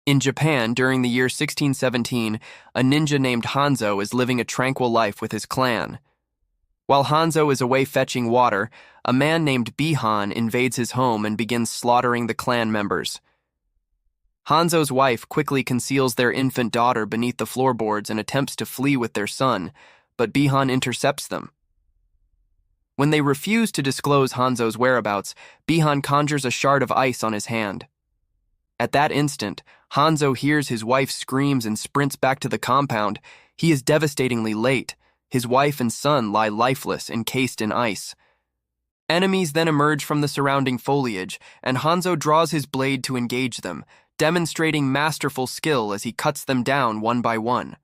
In Japan, during the year 1617, a ninja named Hanzo is living a tranquil life with his clan. While Hanzo is away fetching water, a man named Bihan invades his home and begins slaughtering the clan members. Hanzo's wife quickly conceals their infant daughter beneath the floorboards and attempts to flee with their son, but Bihan intercepts them. When they refuse to disclose Hanzo's whereabouts, Bihan conjures a shard of ice on his hand. At that instant, Hanzo hears his wife's screams and sprints back to the compound. He is devastatingly late. His wife and son lie lifeless, encased in ice. Enemies then emerge from the surrounding foliage, and Hanzo draws his blade to engage them, demonstrating masterful skill as he cuts them down one by one.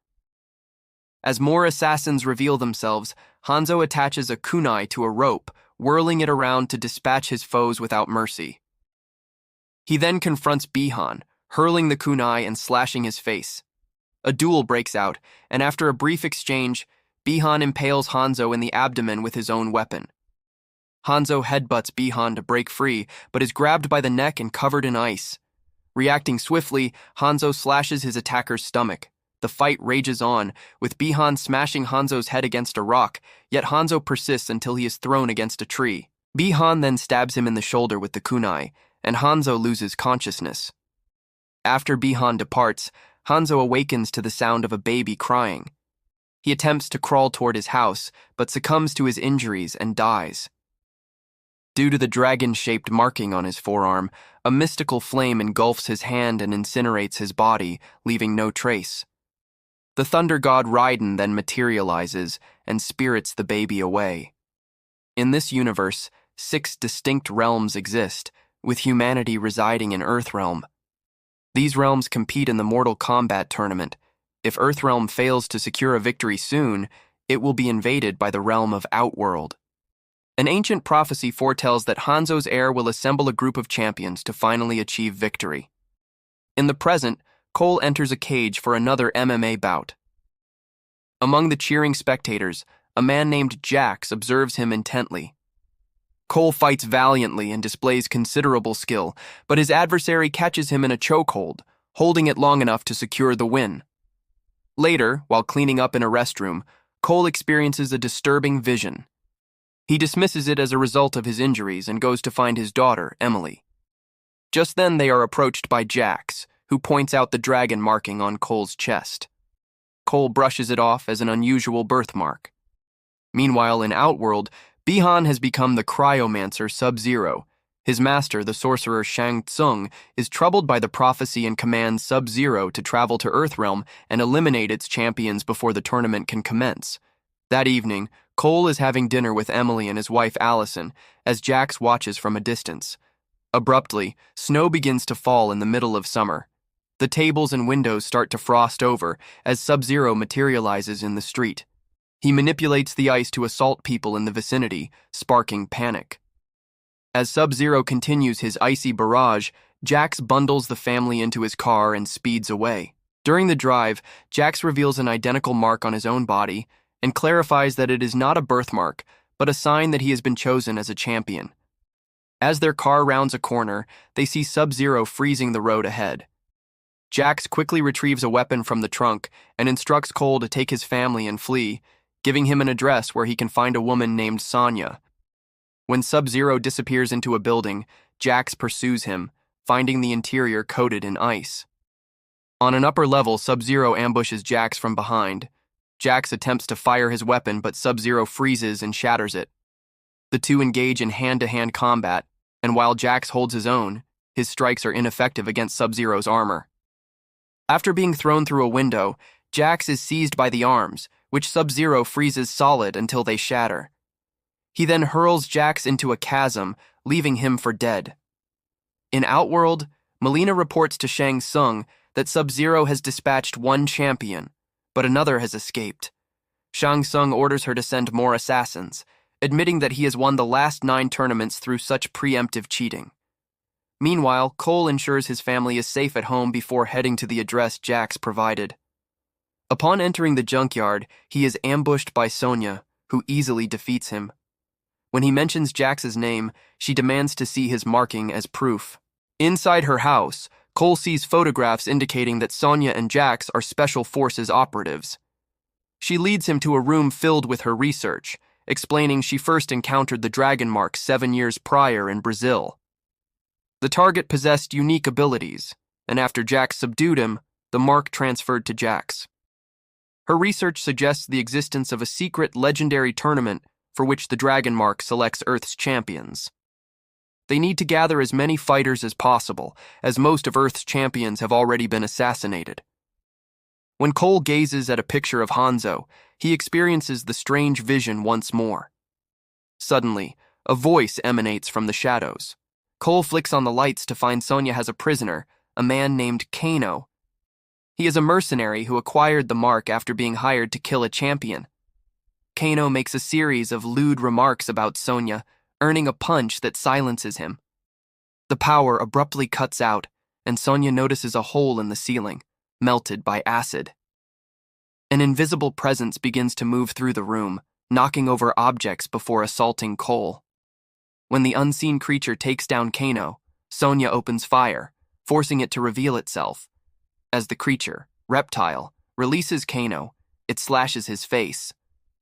As more assassins reveal themselves, Hanzo attaches a kunai to a rope, whirling it around to dispatch his foes without mercy. He then confronts Bihan, hurling the kunai and slashing his face. A duel breaks out, and after a brief exchange, Bihan impales Hanzo in the abdomen with his own weapon. Hanzo headbutts Bihan to break free, but is grabbed by the neck and covered in ice. Reacting swiftly, Hanzo slashes his attacker's stomach. The fight rages on, with Bihan smashing Hanzo's head against a rock, yet Hanzo persists until he is thrown against a tree. Bihan then stabs him in the shoulder with the kunai, and Hanzo loses consciousness. After Bihan departs, Hanzo awakens to the sound of a baby crying. He attempts to crawl toward his house, but succumbs to his injuries and dies. Due to the dragon-shaped marking on his forearm, a mystical flame engulfs his hand and incinerates his body, leaving no trace. The thunder god Raiden then materializes and spirits the baby away. In this universe, 6 distinct realms exist, with humanity residing in Earthrealm. These realms compete in the Mortal Kombat tournament. If Earthrealm fails to secure a victory soon, it will be invaded by the realm of Outworld. An ancient prophecy foretells that Hanzo's heir will assemble a group of champions to finally achieve victory. In the present, Cole enters a cage for another MMA bout. Among the cheering spectators, a man named Jax observes him intently. Cole fights valiantly and displays considerable skill, but his adversary catches him in a chokehold, holding it long enough to secure the win. Later, while cleaning up in a restroom, Cole experiences a disturbing vision. He dismisses it as a result of his injuries and goes to find his daughter, Emily. Just then they are approached by Jax, who points out the dragon marking on Cole's chest. Cole brushes it off as an unusual birthmark. Meanwhile, in Outworld, Bihan has become the cryomancer Sub-Zero. His master, the sorcerer Shang Tsung, is troubled by the prophecy and commands Sub-Zero to travel to Earthrealm and eliminate its champions before the tournament can commence. That evening, Cole is having dinner with Emily and his wife Allison, as Jax watches from a distance. Abruptly, snow begins to fall in the middle of summer. The tables and windows start to frost over as Sub-Zero materializes in the street. He manipulates the ice to assault people in the vicinity, sparking panic. As Sub-Zero continues his icy barrage, Jax bundles the family into his car and speeds away. During the drive, Jax reveals an identical mark on his own body and clarifies that it is not a birthmark, but a sign that he has been chosen as a champion. As their car rounds a corner, they see Sub-Zero freezing the road ahead. Jax quickly retrieves a weapon from the trunk and instructs Cole to take his family and flee, giving him an address where he can find a woman named Sonya. When Sub-Zero disappears into a building, Jax pursues him, finding the interior coated in ice. On an upper level, Sub-Zero ambushes Jax from behind. Jax attempts to fire his weapon, but Sub-Zero freezes and shatters it. The two engage in hand-to-hand combat, and while Jax holds his own, his strikes are ineffective against Sub-Zero's armor. After being thrown through a window, Jax is seized by the arms, which Sub-Zero freezes solid until they shatter. He then hurls Jax into a chasm, leaving him for dead. In Outworld, Melina reports to Shang Tsung that Sub-Zero has dispatched one champion, but another has escaped. Shang Tsung orders her to send more assassins, admitting that he has won the last 9 tournaments through such preemptive cheating. Meanwhile, Cole ensures his family is safe at home before heading to the address Jax provided. Upon entering the junkyard, he is ambushed by Sonya, who easily defeats him. When he mentions Jax's name, she demands to see his marking as proof. Inside her house, Cole sees photographs indicating that Sonya and Jax are Special Forces operatives. She leads him to a room filled with her research, explaining she first encountered the dragon mark 7 years prior in Brazil. The target possessed unique abilities, and after Jax subdued him, the mark transferred to Jax. Her research suggests the existence of a secret legendary tournament for which the dragon mark selects Earth's champions. They need to gather as many fighters as possible, as most of Earth's champions have already been assassinated. When Cole gazes at a picture of Hanzo, he experiences the strange vision once more. Suddenly, a voice emanates from the shadows. Cole flicks on the lights to find Sonya has a prisoner, a man named Kano. He is a mercenary who acquired the mark after being hired to kill a champion. Kano makes a series of lewd remarks about Sonya, earning a punch that silences him. The power abruptly cuts out, and Sonya notices a hole in the ceiling, melted by acid. An invisible presence begins to move through the room, knocking over objects before assaulting Cole. When the unseen creature takes down Kano, Sonya opens fire, forcing it to reveal itself. As the creature, Reptile, releases Kano, it slashes his face.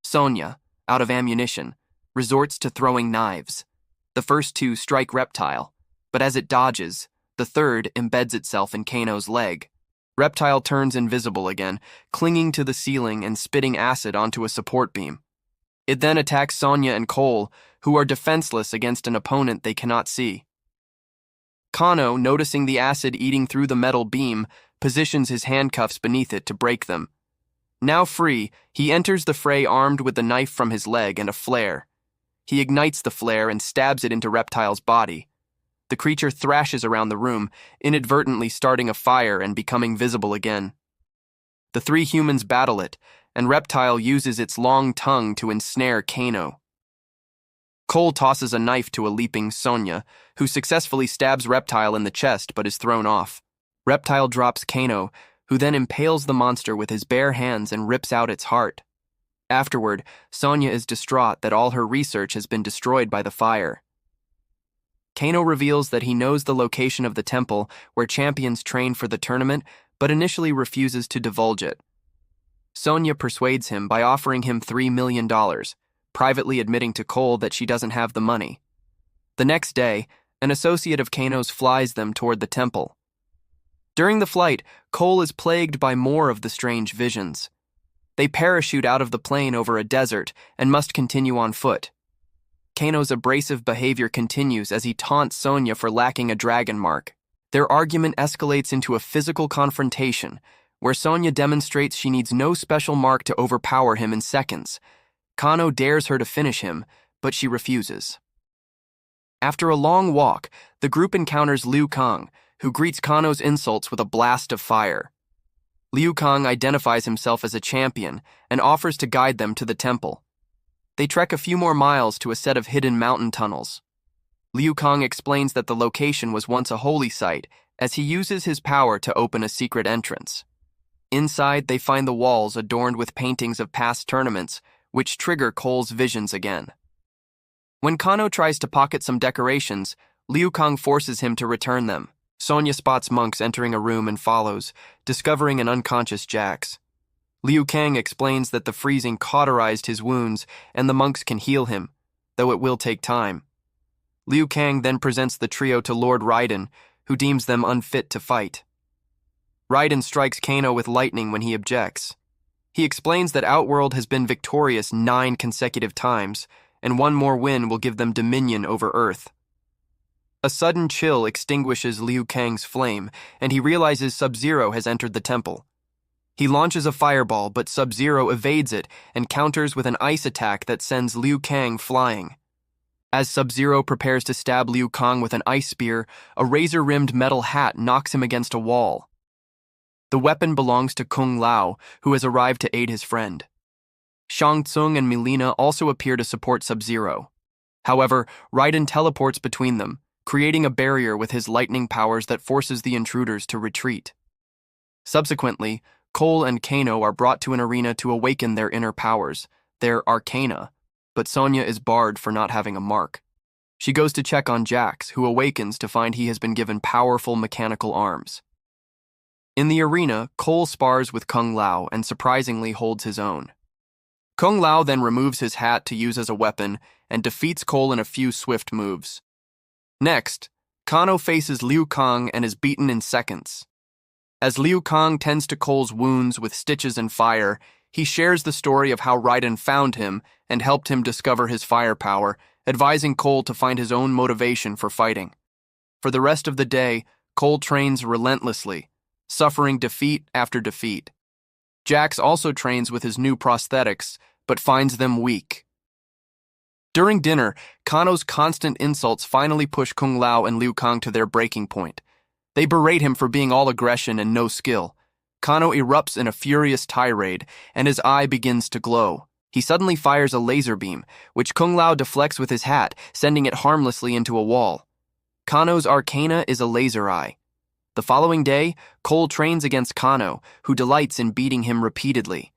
Sonya, out of ammunition, resorts to throwing knives. The first two strike Reptile, but as it dodges, the third embeds itself in Kano's leg. Reptile turns invisible again, clinging to the ceiling and spitting acid onto a support beam. It then attacks Sonya and Cole, who are defenseless against an opponent they cannot see. Kano, noticing the acid eating through the metal beam, positions his handcuffs beneath it to break them. Now free, he enters the fray armed with the knife from his leg and a flare. He ignites the flare and stabs it into Reptile's body. The creature thrashes around the room, inadvertently starting a fire and becoming visible again. The three humans battle it, and Reptile uses its long tongue to ensnare Kano. Cole tosses a knife to a leaping Sonya, who successfully stabs Reptile in the chest but is thrown off. Reptile drops Kano, who then impales the monster with his bare hands and rips out its heart. Afterward, Sonya is distraught that all her research has been destroyed by the fire. Kano reveals that he knows the location of the temple where champions train for the tournament, but initially refuses to divulge it. Sonya persuades him by offering him $3 million, privately admitting to Cole that she doesn't have the money. The next day, an associate of Kano's flies them toward the temple. During the flight, Cole is plagued by more of the strange visions. They parachute out of the plane over a desert and must continue on foot. Kano's abrasive behavior continues as he taunts Sonya for lacking a dragon mark. Their argument escalates into a physical confrontation, where Sonya demonstrates she needs no special mark to overpower him in seconds. Kano dares her to finish him, but she refuses. After a long walk, the group encounters Liu Kang, who greets Kano's insults with a blast of fire. Liu Kang identifies himself as a champion and offers to guide them to the temple. They trek a few more miles to a set of hidden mountain tunnels. Liu Kang explains that the location was once a holy site, as he uses his power to open a secret entrance. Inside, they find the walls adorned with paintings of past tournaments, which trigger Cole's visions again. When Kano tries to pocket some decorations, Liu Kang forces him to return them. Sonya spots monks entering a room and follows, discovering an unconscious Jax. Liu Kang explains that the freezing cauterized his wounds and the monks can heal him, though it will take time. Liu Kang then presents the trio to Lord Raiden, who deems them unfit to fight. Raiden strikes Kano with lightning when he objects. He explains that Outworld has been victorious 9 consecutive times, and one more win will give them dominion over Earth. A sudden chill extinguishes Liu Kang's flame, and he realizes Sub-Zero has entered the temple. He launches a fireball, but Sub-Zero evades it and counters with an ice attack that sends Liu Kang flying. As Sub-Zero prepares to stab Liu Kang with an ice spear, a razor-rimmed metal hat knocks him against a wall. The weapon belongs to Kung Lao, who has arrived to aid his friend. Shang Tsung and Mileena also appear to support Sub-Zero. However, Raiden teleports between them, creating a barrier with his lightning powers that forces the intruders to retreat. Subsequently, Cole and Kano are brought to an arena to awaken their inner powers, their arcana, but Sonya is barred for not having a mark. She goes to check on Jax, who awakens to find he has been given powerful mechanical arms. In the arena, Cole spars with Kung Lao and surprisingly holds his own. Kung Lao then removes his hat to use as a weapon and defeats Cole in a few swift moves. Next, Kano faces Liu Kang and is beaten in seconds. As Liu Kang tends to Cole's wounds with stitches and fire, he shares the story of how Raiden found him and helped him discover his firepower, advising Cole to find his own motivation for fighting. For the rest of the day, Cole trains relentlessly, suffering defeat after defeat. Jax also trains with his new prosthetics, but finds them weak. During dinner, Kano's constant insults finally push Kung Lao and Liu Kang to their breaking point. They berate him for being all aggression and no skill. Kano erupts in a furious tirade, and his eye begins to glow. He suddenly fires a laser beam, which Kung Lao deflects with his hat, sending it harmlessly into a wall. Kano's arcana is a laser eye. The following day, Cole trains against Kano, who delights in beating him repeatedly.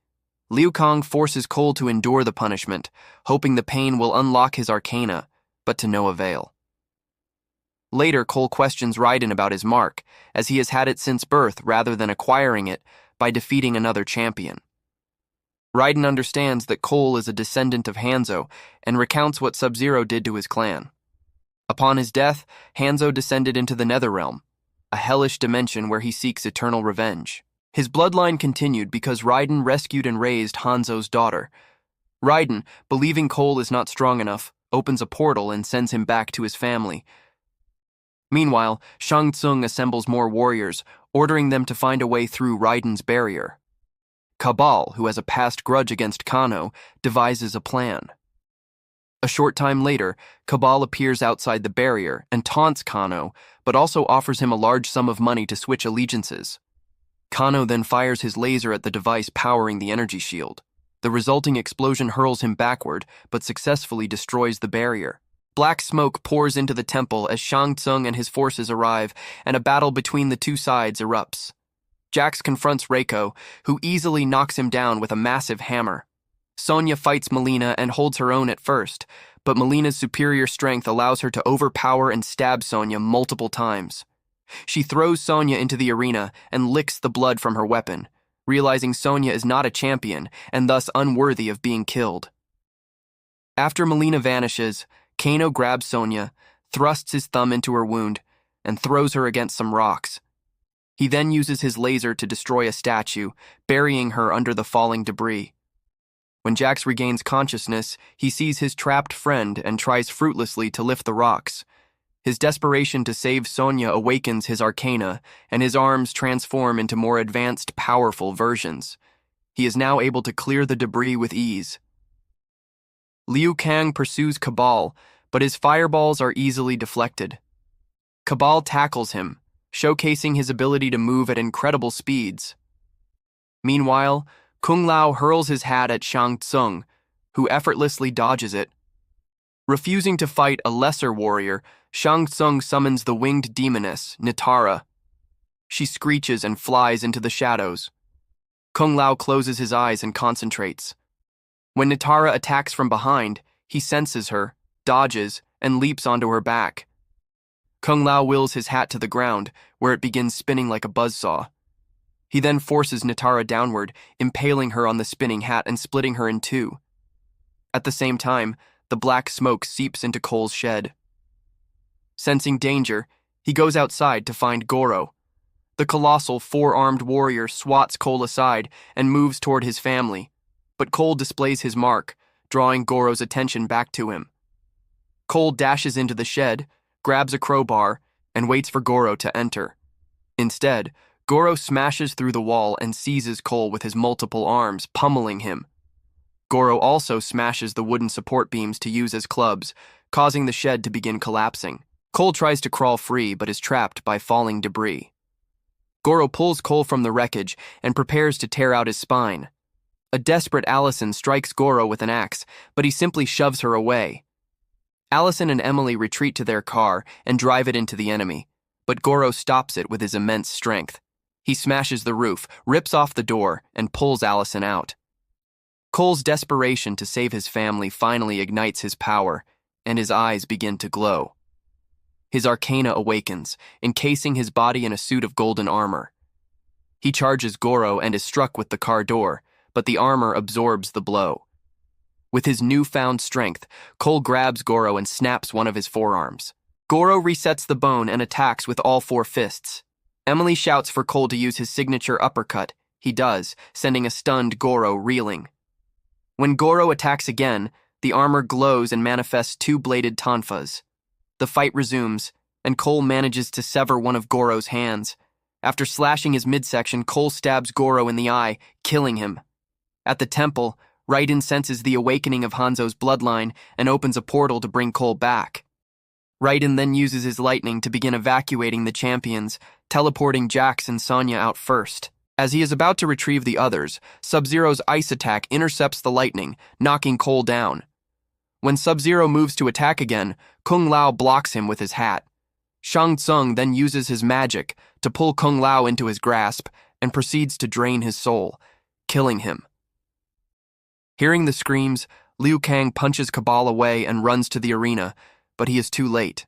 Liu Kang forces Cole to endure the punishment, hoping the pain will unlock his arcana, but to no avail. Later, Cole questions Raiden about his mark, as he has had it since birth rather than acquiring it by defeating another champion. Raiden understands that Cole is a descendant of Hanzo and recounts what Sub-Zero did to his clan. Upon his death, Hanzo descended into the Netherrealm, a hellish dimension where he seeks eternal revenge. His bloodline continued because Raiden rescued and raised Hanzo's daughter. Raiden, believing Cole is not strong enough, opens a portal and sends him back to his family. Meanwhile, Shang Tsung assembles more warriors, ordering them to find a way through Raiden's barrier. Cabal, who has a past grudge against Kano, devises a plan. A short time later, Cabal appears outside the barrier and taunts Kano, but also offers him a large sum of money to switch allegiances. Kano then fires his laser at the device powering the energy shield. The resulting explosion hurls him backward, but successfully destroys the barrier. Black smoke pours into the temple as Shang Tsung and his forces arrive, and a battle between the two sides erupts. Jax confronts Reiko, who easily knocks him down with a massive hammer. Sonya fights Mileena and holds her own at first, but Melina's superior strength allows her to overpower and stab Sonya multiple times. She throws Sonya into the arena and licks the blood from her weapon, realizing Sonya is not a champion and thus unworthy of being killed. After Mileena vanishes, Kano grabs Sonya, thrusts his thumb into her wound, and throws her against some rocks. He then uses his laser to destroy a statue, burying her under the falling debris. When Jax regains consciousness, he sees his trapped friend and tries fruitlessly to lift the rocks. His desperation to save Sonya awakens his arcana, and his arms transform into more advanced, powerful versions. He is now able to clear the debris with ease. Liu Kang pursues Cabal, but his fireballs are easily deflected. Cabal tackles him, showcasing his ability to move at incredible speeds. Meanwhile, Kung Lao hurls his hat at Shang Tsung, who effortlessly dodges it. Refusing to fight a lesser warrior, Shang Tsung summons the winged demoness, Nitara. She screeches and flies into the shadows. Kung Lao closes his eyes and concentrates. When Nitara attacks from behind, he senses her, dodges, and leaps onto her back. Kung Lao wills his hat to the ground, where it begins spinning like a buzzsaw. He then forces Nitara downward, impaling her on the spinning hat and splitting her in two. At the same time, the black smoke seeps into Cole's shed. Sensing danger, he goes outside to find Goro. The colossal, four-armed warrior swats Cole aside and moves toward his family, but Cole displays his mark, drawing Goro's attention back to him. Cole dashes into the shed, grabs a crowbar, and waits for Goro to enter. Instead, Goro smashes through the wall and seizes Cole with his multiple arms, pummeling him. Goro also smashes the wooden support beams to use as clubs, causing the shed to begin collapsing. Cole tries to crawl free but is trapped by falling debris. Goro pulls Cole from the wreckage and prepares to tear out his spine. A desperate Allison strikes Goro with an axe, but he simply shoves her away. Allison and Emily retreat to their car and drive it into the enemy, but Goro stops it with his immense strength. He smashes the roof, rips off the door, and pulls Allison out. Cole's desperation to save his family finally ignites his power, and his eyes begin to glow. His arcana awakens, encasing his body in a suit of golden armor. He charges Goro and is struck with the car door, but the armor absorbs the blow. With his newfound strength, Cole grabs Goro and snaps one of his forearms. Goro resets the bone and attacks with all four fists. Emily shouts for Cole to use his signature uppercut. He does, sending a stunned Goro reeling. When Goro attacks again, the armor glows and manifests two-bladed tonfas. The fight resumes, and Cole manages to sever one of Goro's hands. After slashing his midsection, Cole stabs Goro in the eye, killing him. At the temple, Raiden senses the awakening of Hanzo's bloodline and opens a portal to bring Cole back. Raiden then uses his lightning to begin evacuating the champions, teleporting Jax and Sonya out first. As he is about to retrieve the others, Sub-Zero's ice attack intercepts the lightning, knocking Cole down. When Sub-Zero moves to attack again, Kung Lao blocks him with his hat. Shang Tsung then uses his magic to pull Kung Lao into his grasp and proceeds to drain his soul, killing him. Hearing the screams, Liu Kang punches Kabal away and runs to the arena, but he is too late.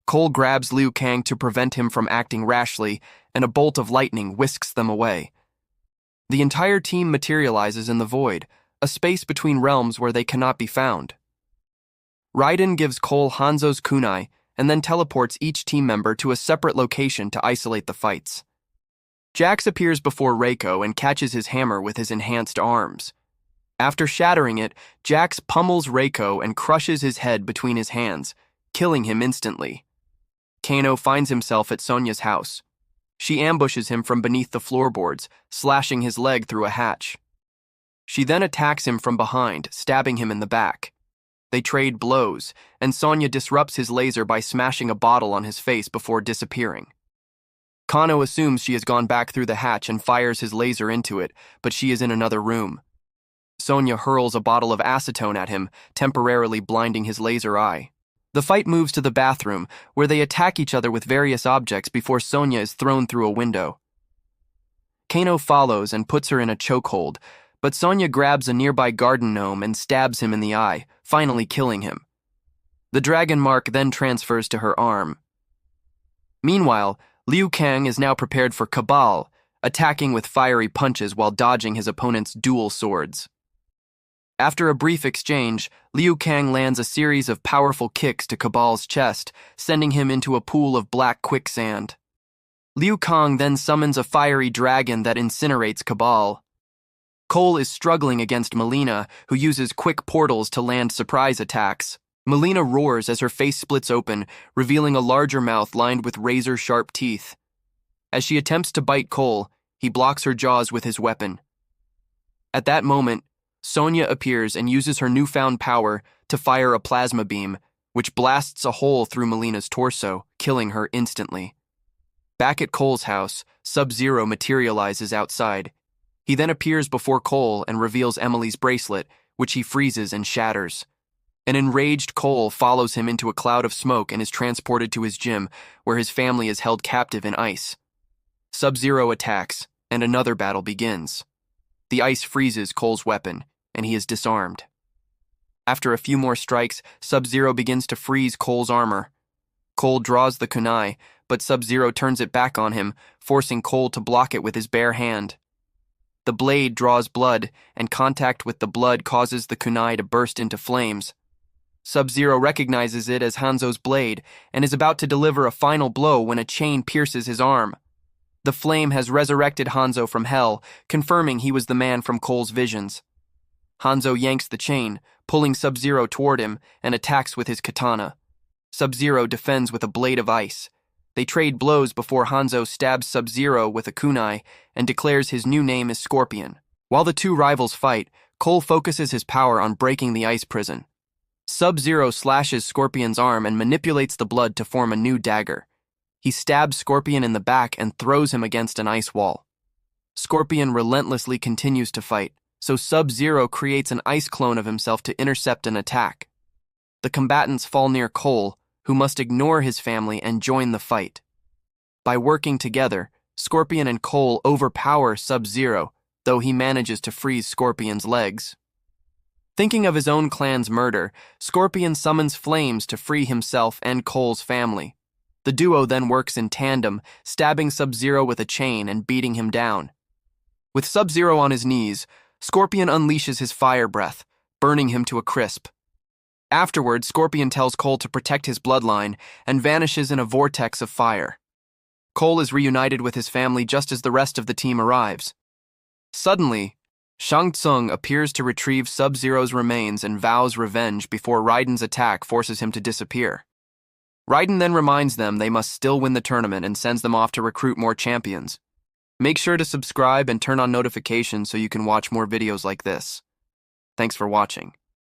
Cole grabs Liu Kang to prevent him from acting rashly, and a bolt of lightning whisks them away. The entire team materializes in the void, a space between realms where they cannot be found. Raiden gives Cole Hanzo's kunai and then teleports each team member to a separate location to isolate the fights. Jax appears before Reiko and catches his hammer with his enhanced arms. After shattering it, Jax pummels Reiko and crushes his head between his hands, killing him instantly. Kano finds himself at Sonya's house. She ambushes him from beneath the floorboards, slashing his leg through a hatch. She then attacks him from behind, stabbing him in the back. They trade blows, and Sonya disrupts his laser by smashing a bottle on his face before disappearing. Kano assumes she has gone back through the hatch and fires his laser into it, but she is in another room. Sonya hurls a bottle of acetone at him, temporarily blinding his laser eye. The fight moves to the bathroom, where they attack each other with various objects before Sonya is thrown through a window. Kano follows and puts her in a chokehold, but Sonya grabs a nearby garden gnome and stabs him in the eye, finally killing him. The dragon mark then transfers to her arm. Meanwhile, Liu Kang is now prepared for Kabal, attacking with fiery punches while dodging his opponent's dual swords. After a brief exchange, Liu Kang lands a series of powerful kicks to Kabal's chest, sending him into a pool of black quicksand. Liu Kang then summons a fiery dragon that incinerates Kabal. Cole is struggling against Mileena, who uses quick portals to land surprise attacks. Mileena roars as her face splits open, revealing a larger mouth lined with razor-sharp teeth. As she attempts to bite Cole, he blocks her jaws with his weapon. At that moment, Sonya appears and uses her newfound power to fire a plasma beam, which blasts a hole through Melina's torso, killing her instantly. Back at Cole's house, Sub-Zero materializes outside. He then appears before Cole and reveals Emily's bracelet, which he freezes and shatters. An enraged Cole follows him into a cloud of smoke and is transported to his gym, where his family is held captive in ice. Sub-Zero attacks, and another battle begins. The ice freezes Cole's weapon, and he is disarmed. After a few more strikes, Sub-Zero begins to freeze Cole's armor. Cole draws the kunai, but Sub-Zero turns it back on him, forcing Cole to block it with his bare hand. The blade draws blood, and contact with the blood causes the kunai to burst into flames. Sub-Zero recognizes it as Hanzo's blade, and is about to deliver a final blow when a chain pierces his arm. The flame has resurrected Hanzo from hell, confirming he was the man from Cole's visions. Hanzo yanks the chain, pulling Sub-Zero toward him, and attacks with his katana. Sub-Zero defends with a blade of ice. They trade blows before Hanzo stabs Sub-Zero with a kunai and declares his new name is Scorpion. While the two rivals fight, Cole focuses his power on breaking the ice prison. Sub-Zero slashes Scorpion's arm and manipulates the blood to form a new dagger. He stabs Scorpion in the back and throws him against an ice wall. Scorpion relentlessly continues to fight, so Sub-Zero creates an ice clone of himself to intercept an attack. The combatants fall near Cole, who must ignore his family and join the fight. By working together, Scorpion and Cole overpower Sub-Zero, though he manages to freeze Scorpion's legs. Thinking of his own clan's murder, Scorpion summons flames to free himself and Cole's family. The duo then works in tandem, stabbing Sub-Zero with a chain and beating him down. With Sub-Zero on his knees, Scorpion unleashes his fire breath, burning him to a crisp. Afterward, Scorpion tells Cole to protect his bloodline and vanishes in a vortex of fire. Cole is reunited with his family just as the rest of the team arrives. Suddenly, Shang Tsung appears to retrieve Sub-Zero's remains and vows revenge before Raiden's attack forces him to disappear. Raiden then reminds them they must still win the tournament and sends them off to recruit more champions. Make sure to subscribe and turn on notifications so you can watch more videos like this. Thanks for watching.